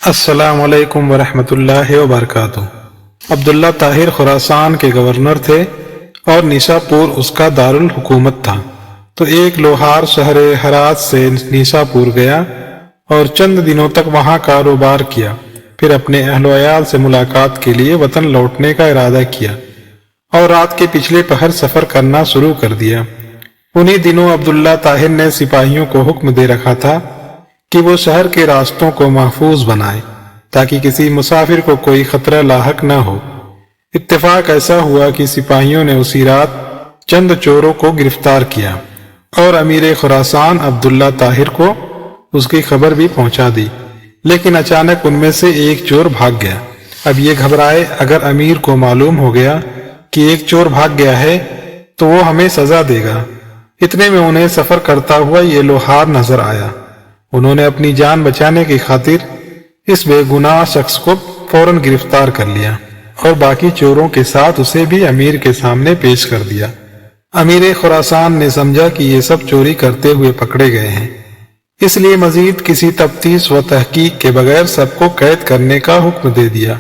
السلام علیکم ورحمۃ اللہ وبرکاتہ۔ عبداللہ طاہر خراسان کے گورنر تھے اور نیساپور اس کا دارالحکومت تھا۔ تو ایک لوہار شہر ہرات سے نیساپور گیا اور چند دنوں تک وہاں کاروبار کیا، پھر اپنے اہل و عیال سے ملاقات کے لیے وطن لوٹنے کا ارادہ کیا اور رات کے پچھلے پہر سفر کرنا شروع کر دیا۔ انہی دنوں عبداللہ طاہر نے سپاہیوں کو حکم دے رکھا تھا کہ وہ شہر کے راستوں کو محفوظ بنائیں تاکہ کسی مسافر کو کوئی خطرہ لاحق نہ ہو۔ اتفاق ایسا ہوا کہ سپاہیوں نے اسی رات چند چوروں کو گرفتار کیا اور امیر خراسان عبداللہ طاہر کو اس کی خبر بھی پہنچا دی، لیکن اچانک ان میں سے ایک چور بھاگ گیا۔ اب یہ گھبرائے، اگر امیر کو معلوم ہو گیا کہ ایک چور بھاگ گیا ہے تو وہ ہمیں سزا دے گا۔ اتنے میں انہیں سفر کرتا ہوا یہ لوہار نظر آیا۔ انہوں نے اپنی جان بچانے کی خاطر اس بے گناہ شخص کو فوراً گرفتار کر لیا اور باقی چوروں کے ساتھ اسے بھی امیر کے سامنے پیش کر دیا۔ امیر خراسان نے سمجھا کہ یہ سب چوری کرتے ہوئے پکڑے گئے ہیں، اس لیے مزید کسی تفتیش و تحقیق کے بغیر سب کو قید کرنے کا حکم دے دیا۔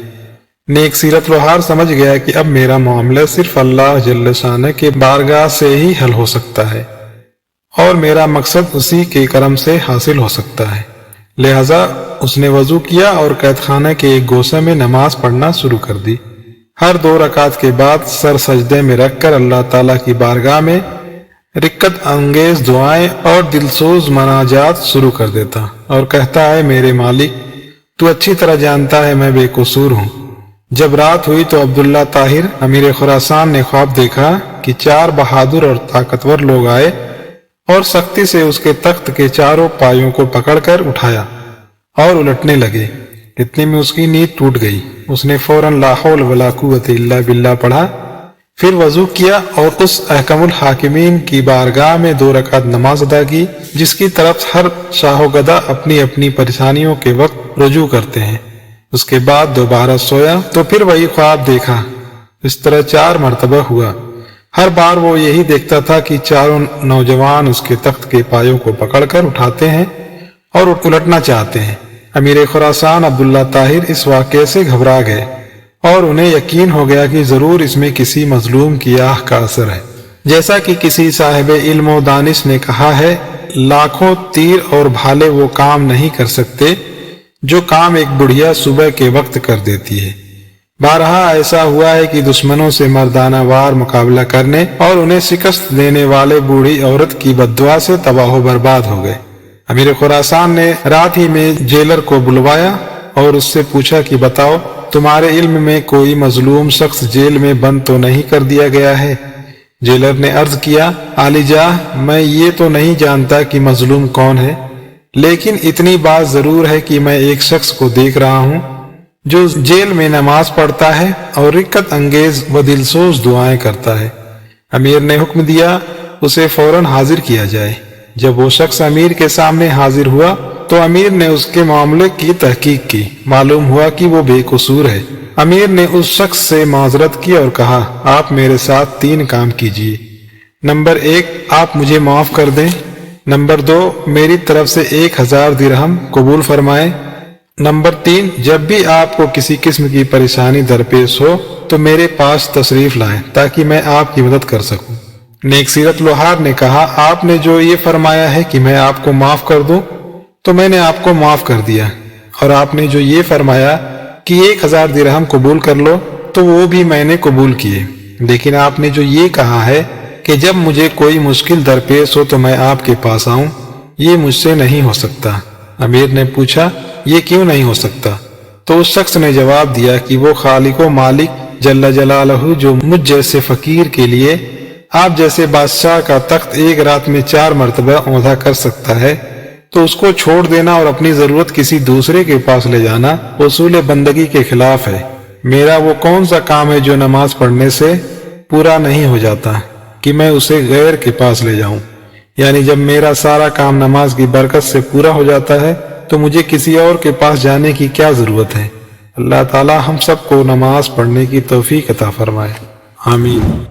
نیک سیرت لوہار سمجھ گیا کہ اب میرا معاملہ صرف اللہ جل شانہ کے بارگاہ سے ہی حل ہو سکتا ہے اور میرا مقصد اسی کے کرم سے حاصل ہو سکتا ہے، لہذا اس نے وضو کیا اور قید خانہ کے ایک گوشے میں نماز پڑھنا شروع کر دی۔ ہر 2 رکعت کے بعد سر سجدے میں رکھ کر اللہ تعالیٰ کی بارگاہ میں رقت انگیز دعائیں اور دلسوز مناجات شروع کر دیتا اور کہتا ہے، میرے مالک، تو اچھی طرح جانتا ہے میں بے قصور ہوں۔ جب رات ہوئی تو عبداللہ طاہر امیر خراسان نے خواب دیکھا کہ 4 بہادر اور طاقتور لوگ آئے اور سختی سے اس کے تخت کے چاروں پایوں کو پکڑ کر اٹھایا اور الٹنے لگے۔ اتنے میں اس کی نیند ٹوٹ گئی۔ اس نے فوراً لا حول ولا قوت الا باللہ پڑھا، پھر وضو کیا اور اس احکم الحاکمین کی بارگاہ میں 2 رکعت نماز ادا کی جس کی طرف ہر شاہ و گدا اپنی اپنی پریشانیوں کے وقت رجوع کرتے ہیں۔ اس کے بعد دوبارہ سویا تو پھر وہی خواب دیکھا۔ اس طرح 4 مرتبہ ہوا۔ ہر بار وہ یہی دیکھتا تھا کہ 4 نوجوان اس کے تخت کے پایوں کو پکڑ کر اٹھاتے ہیں اور الٹنا چاہتے ہیں۔ امیر خراسان عبداللہ طاہر اس واقعے سے گھبرا گئے اور انہیں یقین ہو گیا کہ ضرور اس میں کسی مظلوم کی آہ کا اثر ہے۔ جیسا کہ کسی صاحب علم و دانش نے کہا ہے، لاکھوں تیر اور بھالے وہ کام نہیں کر سکتے جو کام ایک بڑھیا صبح کے وقت کر دیتی ہے۔ بارہا ایسا ہوا ہے کہ دشمنوں سے مردانہ وار مقابلہ کرنے اور انہیں شکست دینے والے بوڑھی عورت کی بددعا سے تباہ و برباد ہو گئے۔ امیر خراسان نے رات ہی میں جیلر کو بلوایا اور اس سے پوچھا کہ بتاؤ، تمہارے علم میں کوئی مظلوم شخص جیل میں بند تو نہیں کر دیا گیا ہے؟ جیلر نے عرض کیا، عالی جاہ، میں یہ تو نہیں جانتا کہ مظلوم کون ہے، لیکن اتنی بات ضرور ہے کہ میں ایک شخص کو دیکھ رہا ہوں جو جیل میں نماز پڑھتا ہے اور رقت انگیز و دلسوز دعائیں کرتا ہے۔ امیر نے حکم دیا اسے فوراً حاضر کیا جائے۔ جب وہ شخص امیر کے سامنے حاضر ہوا تو امیر نے اس کے معاملے کی تحقیق کی۔ معلوم ہوا کہ وہ بے قصور ہے۔ امیر نے اس شخص سے معذرت کی اور کہا، آپ میرے ساتھ 3 کام کیجیے۔ نمبر 1، آپ مجھے معاف کر دیں۔ نمبر 2، میری طرف سے 1000 درہم قبول فرمائیں۔ نمبر 3، جب بھی آپ کو کسی قسم کی پریشانی درپیش ہو تو میرے پاس تشریف لائیں تاکہ میں آپ کی مدد کر سکوں۔ نیک سیرت لوہار نے کہا، آپ نے جو یہ فرمایا ہے کہ میں آپ کو معاف کر دوں تو میں نے آپ کو معاف کر دیا، اور آپ نے جو یہ فرمایا کہ 1000 درہم قبول کر لو تو وہ بھی میں نے قبول کیے، لیکن آپ نے جو یہ کہا ہے کہ جب مجھے کوئی مشکل درپیش ہو تو میں آپ کے پاس آؤں، یہ مجھ سے نہیں ہو سکتا۔ امیر نے پوچھا، یہ کیوں نہیں ہو سکتا؟ تو اس شخص نے جواب دیا کہ وہ خالق و مالک جل جلالہ جو مجھ جیسے فقیر کے لیے آپ جیسے بادشاہ کا تخت ایک رات میں 4 مرتبہ اونھا کر سکتا ہے، تو اس کو چھوڑ دینا اور اپنی ضرورت کسی دوسرے کے پاس لے جانا اصول بندگی کے خلاف ہے۔ میرا وہ کون سا کام ہے جو نماز پڑھنے سے پورا نہیں ہو جاتا کہ میں اسے غیر کے پاس لے جاؤں؟ یعنی جب میرا سارا کام نماز کی برکت سے پورا ہو جاتا ہے تو مجھے کسی اور کے پاس جانے کی کیا ضرورت ہے؟ اللہ تعالی ہم سب کو نماز پڑھنے کی توفیق عطا فرمائے، آمین۔